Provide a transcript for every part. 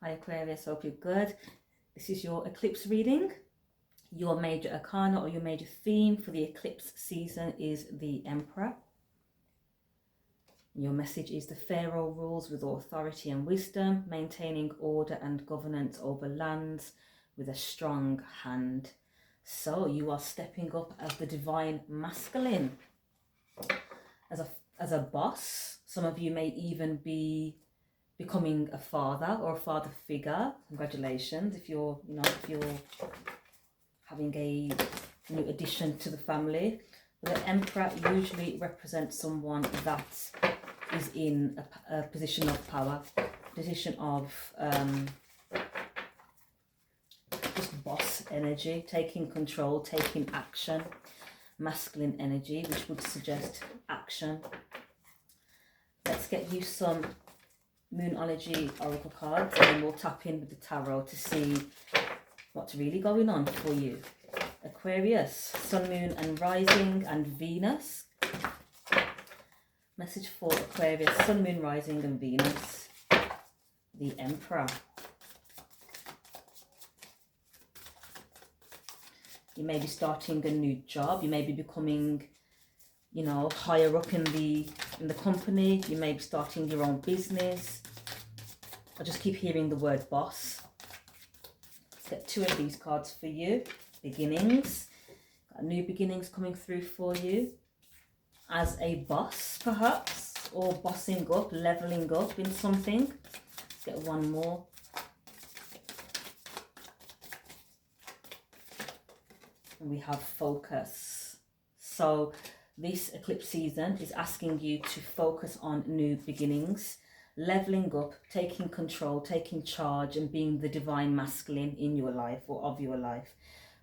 Hi Aquarius, hope you're good. This is your eclipse reading. Your major arcana or your major theme for the eclipse season is the Emperor. Your message is the Pharaoh rules with authority and wisdom, maintaining order and governance over lands with a strong hand. So you are stepping up as the divine masculine, as a boss. Some of you may even be becoming a father or a father figure. Congratulations if you're having a new addition to the family. The Emperor usually represents someone that is in a position of power, position of just boss energy, taking control, taking action, masculine energy, which would suggest action. Let's get you some Moonology oracle cards and then we'll tap in with the tarot to see what's really going on for you. Aquarius, Sun, Moon and Rising and Venus. Message for Aquarius, Sun, Moon, Rising and Venus. The Emperor. You may be starting a new job. You may be becoming, higher up in the company. You may be starting your own business. I just keep hearing the word boss. Let's get two of these cards for you. Beginnings. Got new beginnings coming through for you. As a boss, perhaps, or bossing up, leveling up in something. Let's get one more. And we have focus. So this eclipse season is asking you to focus on new beginnings, leveling up, taking control, taking charge and being the divine masculine in your life or of your life.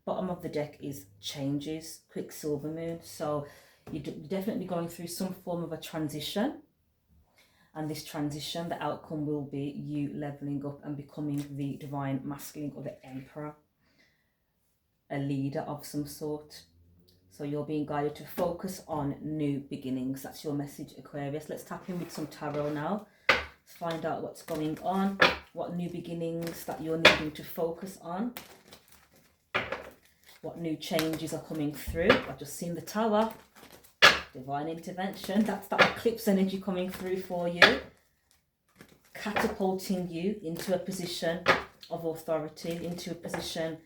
Bottom of the deck is changes, Quicksilver Moon. So you're definitely going through some form of a transition. And this transition, the outcome will be you leveling up and becoming the divine masculine or the Emperor, a leader of some sort. So you're being guided to focus on new beginnings. That's your message, Aquarius. Let's tap in with some tarot now. Let's find out what's going on, what new beginnings that you're needing to focus on, what new changes are coming through. I've just seen the Tower, divine intervention. That's that eclipse energy coming through for you, catapulting you into a position of authority, into a position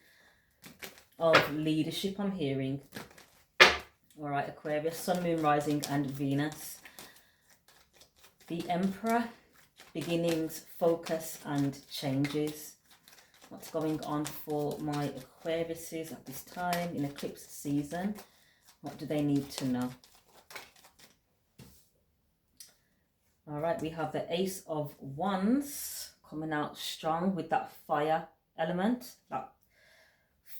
of leadership, I'm hearing. All right, Aquarius, Sun, Moon, Rising and Venus. The Emperor, beginnings, focus and changes. What's going on for my Aquariuses at this time in eclipse season? What do they need to know? All right, we have the Ace of Wands coming out strong with that fire element, that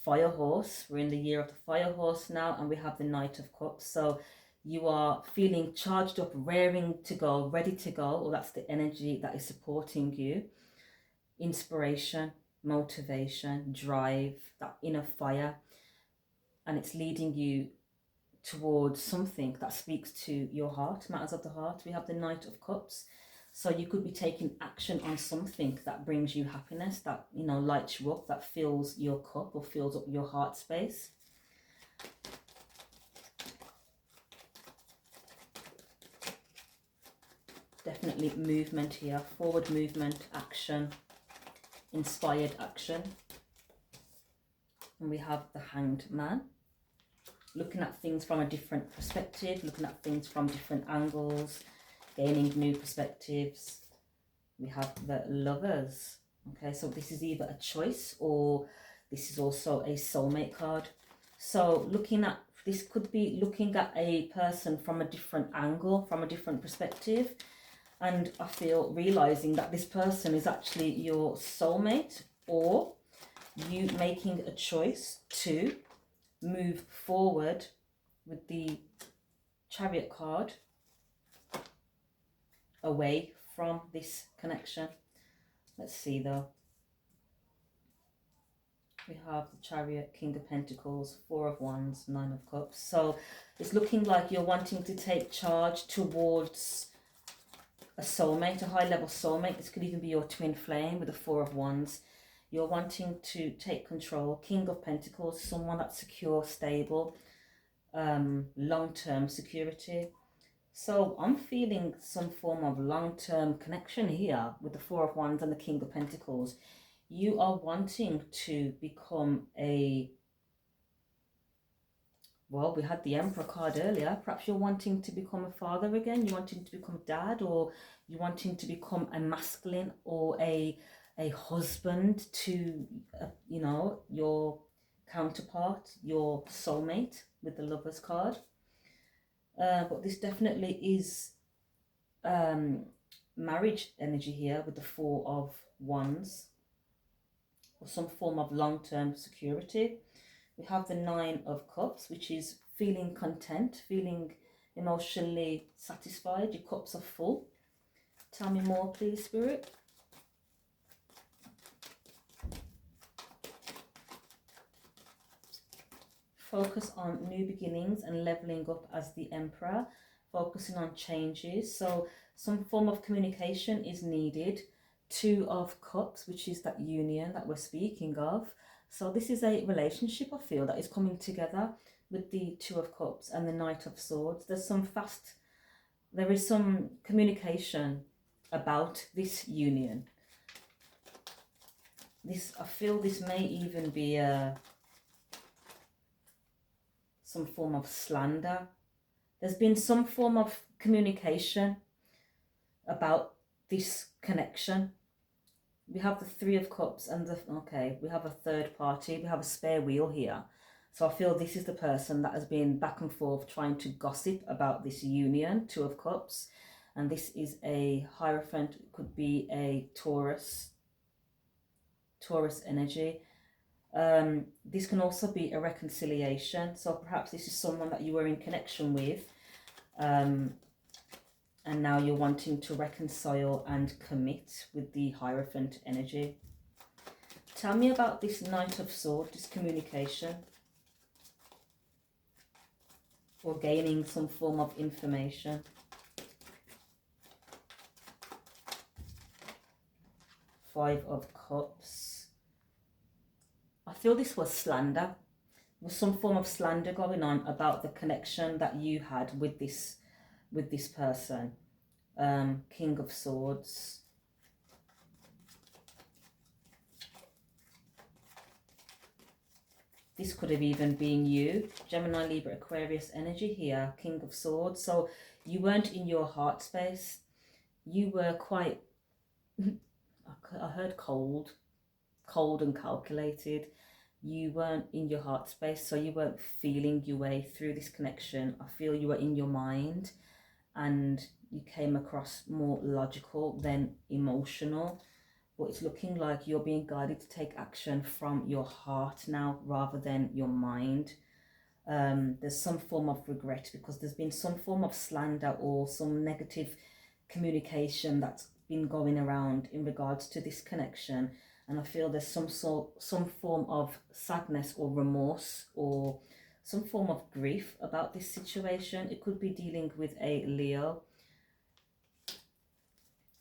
fire horse. We're in the year of the fire horse now, and we have the Knight of Cups. So you are feeling charged up, raring to go, ready to go, or that's the energy that is supporting you. Inspiration, motivation, drive, that inner fire, and it's leading you towards something that speaks to your heart, matters of the heart. We have the Knight of Cups. So you could be taking action on something that brings you happiness, that, lights you up, that fills your cup or fills up your heart space. Definitely movement here, forward movement, action, inspired action. And we have the Hanged Man, looking at things from a different perspective, looking at things from different angles, gaining new perspectives. We have the Lovers. Okay, so this is either a choice or this is also a soulmate card. So looking at this could be looking at a person from a different angle, from a different perspective. And I feel realizing that this person is actually your soulmate, or you making a choice to move forward with the Chariot card away from this connection. Let's see though. We have the Chariot, King of Pentacles, Four of Wands, Nine of Cups. So it's looking like you're wanting to take charge towards a soulmate, a high level soulmate. This could even be your twin flame with the Four of Wands. You're wanting to take control. King of Pentacles, someone that's secure, stable, long-term security. So I'm feeling some form of long-term connection here with the Four of Wands and the King of Pentacles. You are wanting to become a, well, we had the Emperor card earlier. Perhaps you're wanting to become a father again. You're wanting to become dad, or you're wanting to become a masculine or a husband to, you know, your counterpart, your soulmate with the Lovers card. But this definitely is marriage energy here with the Four of Wands, or some form of long-term security. We have the Nine of Cups, which is feeling content, feeling emotionally satisfied. Your cups are full. Tell me more, please, Spirit. Focus on new beginnings and leveling up as the Emperor, focusing on changes. So some form of communication is needed. Two of Cups, which is that union that we're speaking of. So this is a relationship, I feel, that is coming together with the Two of Cups and the Knight of Swords. There is some communication about this union. I feel this may even be some form of slander. There's been some form of communication about this connection. We have the Three of Cups and we have a third party. We have a spare wheel here. So I feel this is the person that has been back and forth trying to gossip about this union, Two of Cups. And this is a Hierophant, it could be a Taurus energy. This can also be a reconciliation. So perhaps this is someone that you were in connection with. And now you're wanting to reconcile and commit with the Hierophant energy. Tell me about this Knight of Swords, this communication, or gaining some form of information. Five of Cups. I feel this was slander. There was some form of slander going on about the connection that you had with this person. King of Swords. This could have even been you. Gemini, Libra, Aquarius energy here. King of Swords. So you weren't in your heart space. You were quite, I heard cold and calculated. You weren't in your heart space, so you weren't feeling your way through this connection. I feel you were in your mind and you came across more logical than emotional. But it's looking like you're being guided to take action from your heart now rather than your mind. There's some form of regret because there's been some form of slander or some negative communication that's been going around in regards to this connection. And I feel there's some form of sadness or remorse or some form of grief about this situation. It could be dealing with a Leo,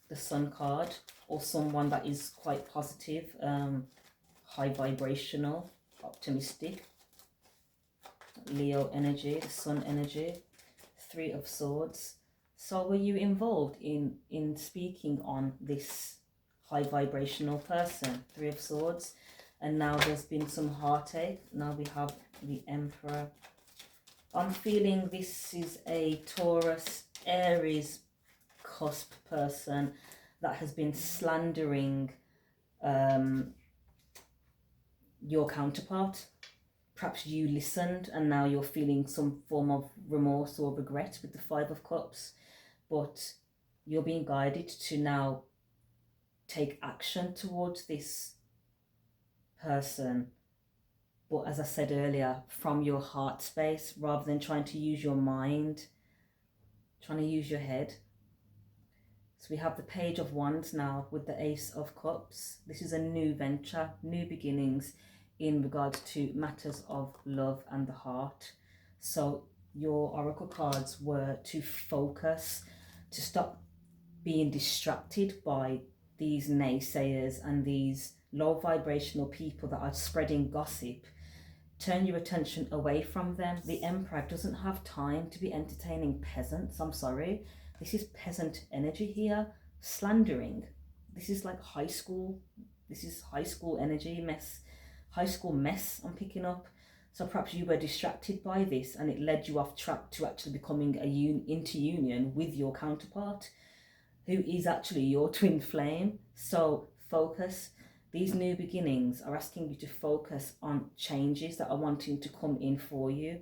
the Sun card, or someone that is quite positive, high vibrational, optimistic. Leo energy, the Sun energy, Three of Swords. So were you involved in speaking on this high vibrational person, Three of Swords? And now there's been some heartache. Now we have the Emperor. I'm feeling this is a Taurus, Aries cusp person that has been slandering your counterpart. Perhaps you listened and now you're feeling some form of remorse or regret with the Five of Cups, but you're being guided to now take action towards this person. But as I said earlier, from your heart space, rather than trying to use your mind, trying to use your head. So we have the Page of Wands now with the Ace of Cups. This is a new venture, new beginnings in regards to matters of love and the heart. So your oracle cards were to focus, to stop being distracted by these naysayers and these low vibrational people that are spreading gossip. Turn your attention away from them. The Emperor doesn't have time to be entertaining peasants. I'm sorry. This is peasant energy here. Slandering. This is like high school. This is high school energy, mess. High school mess I'm picking up. So perhaps you were distracted by this and it led you off track to actually becoming into union with your counterpart, who is actually your twin flame. So focus. These new beginnings are asking you to focus on changes that are wanting to come in for you.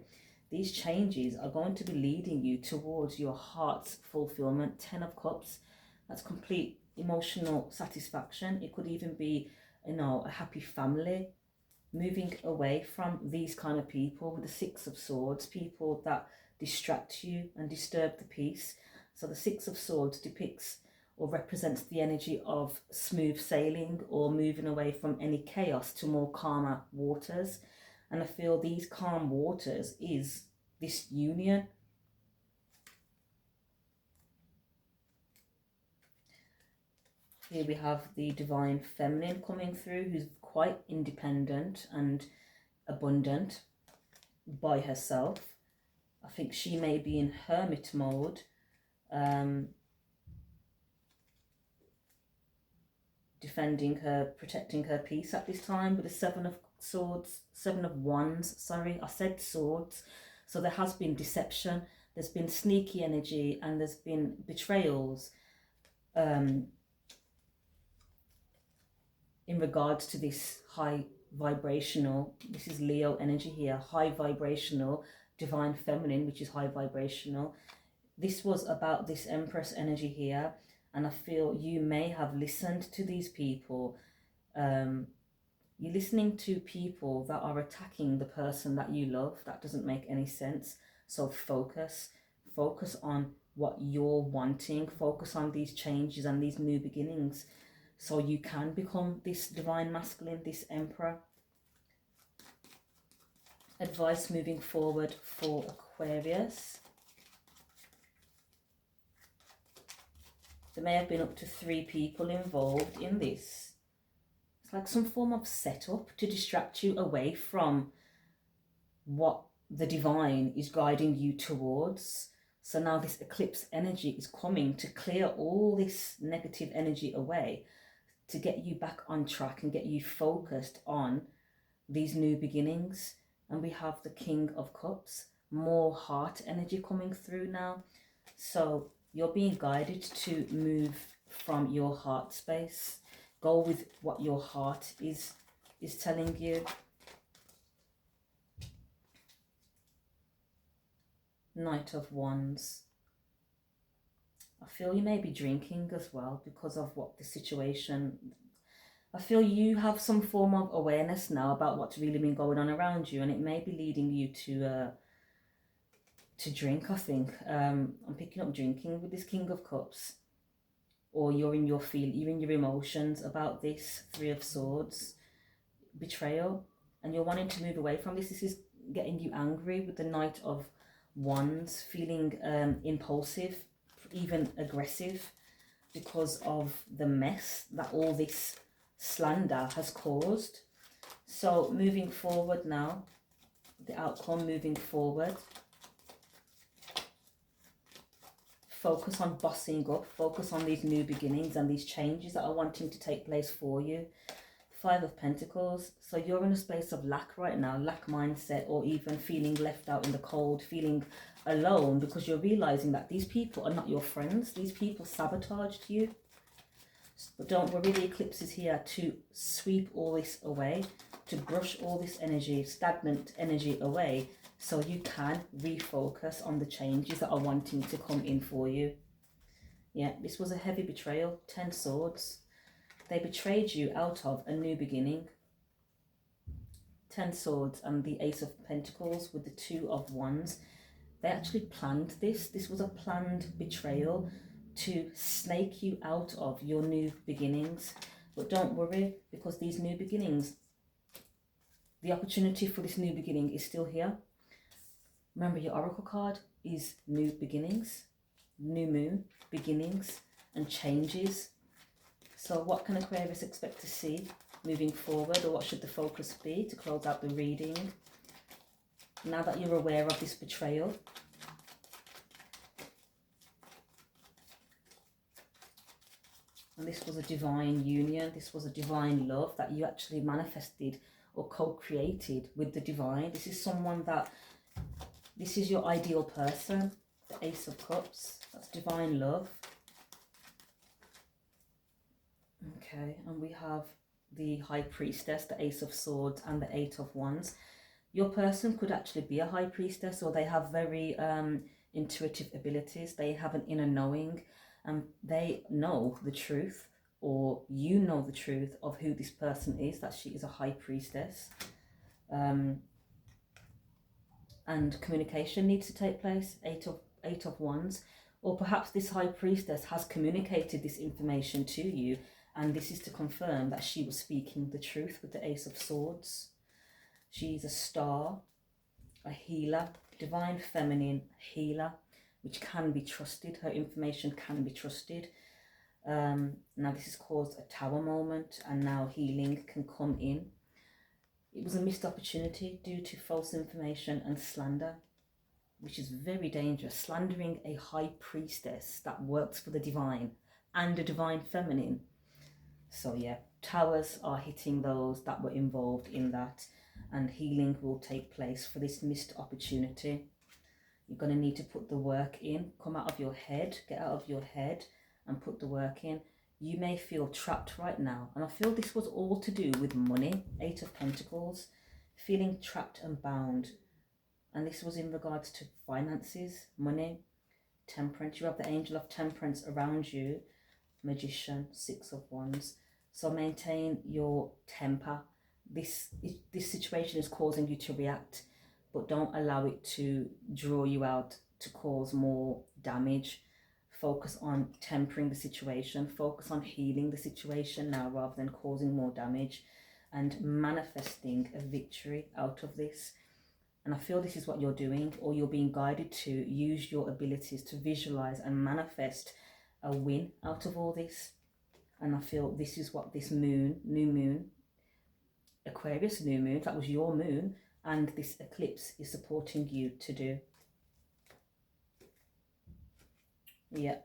These changes are going to be leading you towards your heart's fulfillment. 10 of Cups, that's complete emotional satisfaction. It could even be, a happy family. Moving away from these kind of people with the 6 of Swords, people that distract you and disturb the peace. So the 6 of Swords depicts or represents the energy of smooth sailing or moving away from any chaos to more calmer waters. And I feel these calm waters is this union. Here we have the divine feminine coming through, who's quite independent and abundant by herself. I think she may be in hermit mode, defending her, protecting her peace at this time with the 7 of Swords, 7 of Wands, sorry, I said swords. So there has been deception, there's been sneaky energy, and there's been betrayals in regards to this high vibrational, this is Leo energy here, high vibrational, divine feminine, which is high vibrational. This was about this Empress energy here, and I feel you may have listened to these people. You're listening to people that are attacking the person that you love. That doesn't make any sense. So focus on what you're wanting, focus on these changes and these new beginnings, so you can become this divine masculine, this Emperor. Advice moving forward for Aquarius. There may have been up to 3 people involved in this. It's like some form of setup to distract you away from what the divine is guiding you towards. So now this eclipse energy is coming to clear all this negative energy away, to get you back on track and get you focused on these new beginnings. And we have the King of Cups, more heart energy coming through now. So you're being guided to move from your heart space. Go with what your heart is telling you. Knight of Wands. I feel you may be drinking as well because of what the situation. I feel you have some form of awareness now about what's really been going on around you, and it may be leading you to drink, I think. I'm picking up drinking with this King of Cups. Or you're in your emotions about this 3 of Swords. Betrayal. And you're wanting to move away from this. This is getting you angry with the Knight of Wands. Feeling impulsive, even aggressive, because of the mess that all this slander has caused. So moving forward now, the outcome moving forward. Focus on bossing up, focus on these new beginnings and these changes that are wanting to take place for you. 5 of Pentacles. So you're in a space of lack right now, lack mindset, or even feeling left out in the cold, feeling alone because you're realizing that these people are not your friends. These people sabotaged you. But don't worry, the eclipse is here to sweep all this away, to brush all this energy, stagnant energy away, so you can refocus on the changes that are wanting to come in for you. Yeah, this was a heavy betrayal. 10 Swords. They betrayed you out of a new beginning. 10 Swords and the Ace of Pentacles with the 2 of Wands. They actually planned this. This was a planned betrayal to snake you out of your new beginnings. But don't worry, because these new beginnings, the opportunity for this new beginning is still here. Remember, your oracle card is new beginnings, new moon, beginnings, and changes. So what can Aquarius expect to see moving forward, or what should the focus be to close out the reading? Now that you're aware of this betrayal, and this was a divine union, this was a divine love that you actually manifested or co-created with the divine. This is someone that, this is your ideal person, the Ace of Cups, that's divine love. Okay, and we have the High Priestess, the Ace of Swords, and the Eight of Wands. Your person could actually be a High Priestess, or they have very intuitive abilities. They have an inner knowing, and they know the truth, or you know the truth of who this person is, that she is a High Priestess. And communication needs to take place, Eight of Wands. Or perhaps this High Priestess has communicated this information to you, and this is to confirm that she was speaking the truth with the Ace of Swords. She's a star, a healer, divine feminine healer, which can be trusted. Her information can be trusted. Now this has caused a tower moment, and now healing can come in. It was a missed opportunity due to false information and slander, which is very dangerous. Slandering a High Priestess that works for the divine and a divine feminine. So yeah, towers are hitting those that were involved in that, and healing will take place for this missed opportunity. You're going to need to put the work in. Come out of your head, get out of your head and put the work in. You may feel trapped right now, and I feel this was all to do with money. Eight of Pentacles, feeling trapped and bound. And this was in regards to finances, money, temperance. You have the Angel of Temperance around you, Magician, Six of Wands. So maintain your temper. This situation is causing you to react, but don't allow it to draw you out to cause more damage. Focus on tempering the situation. Focus on healing the situation now rather than causing more damage, and manifesting a victory out of this. And I feel this is what you're doing, or you're being guided to use your abilities to visualize and manifest a win out of all this. And I feel this is what this moon, new moon, Aquarius new moon, that was your moon, and this eclipse is supporting you to do. Yeah.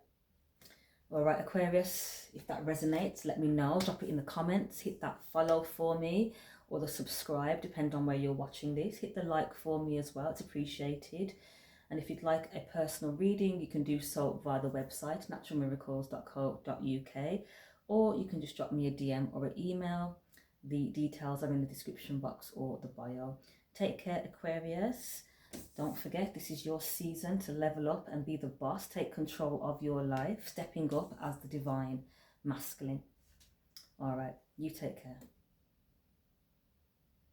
All right, Aquarius, if that resonates, let me know. Drop it in the comments. Hit that follow for me, or the subscribe, depending on where you're watching this. Hit the like for me as well. It's appreciated. And if you'd like a personal reading, you can do so via the website, naturalmiracles.co.uk, or you can just drop me a DM or an email. The details are in the description box or the bio. Take care, Aquarius. Don't forget, this is your season to level up and be the boss. Take control of your life, stepping up as the divine masculine. All right, you take care.